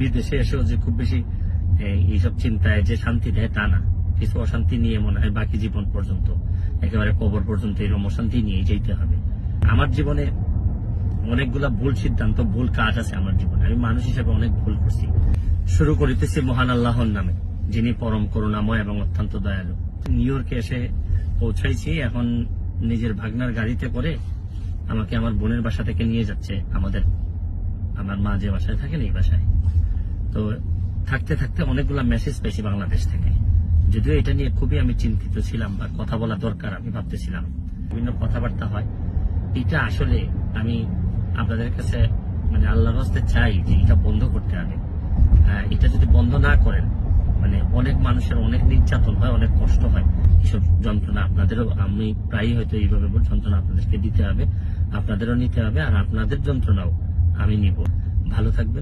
বিদেশে এসেও যে খুব বেশি এইসব চিন্তায় যে শান্তি দেয় তা না, কিছু অশান্তি নিয়ে মনে হয় বাকি জীবন পর্যন্ত, একেবারে কবর পর্যন্ত এরকম অশান্তি নিয়ে যেতে হবে। আমার জীবনে অনেকগুলা ভুল সিদ্ধান্ত, ভুল কাজ আছে আমার জীবনে। আমি মানুষ হিসেবে অনেক ভুল করছি। শুরু করিতেছি মহান আল্লাহর নামে, যিনি পরম করুণাময় এবং অত্যন্ত দয়ালু। নিউ ইয়র্কে এসে পৌঁছাইছি, এখন নিজের ভাগনার গাড়িতে করে আমাকে আমার বোনের বাসা থেকে নিয়ে যাচ্ছে আমার মা যে বাসায় থাকেন এই বাসায়। তো থাকতে থাকতে অনেকগুলা মেসেজ পেয়েছি বাংলাদেশ থেকে, যদিও এটা নিয়ে খুবই আমি চিন্তিত ছিলাম বা কথা বলা দরকার আমি ভাবতেছিলাম। বিভিন্ন কথাবার্তা হয়, এটা আসলে আমি আপনাদের কাছে মানে আল্লাহর রাস্তায় চাই যে এটা বন্ধ করতে হবে। এটা যদি বন্ধ না করেন, মানে অনেক মানুষের অনেক নির্যাতন হয়, অনেক কষ্ট হয়, এসব যন্ত্রণা আপনাদেরও, আমি প্রায়ই হয়তো এইভাবে যন্ত্রণা আপনাদেরকে দিতে হবে, আপনাদেরও নিতে হবে, আর আপনাদের যন্ত্রণাও আমি নিব। ভালো থাকবেন।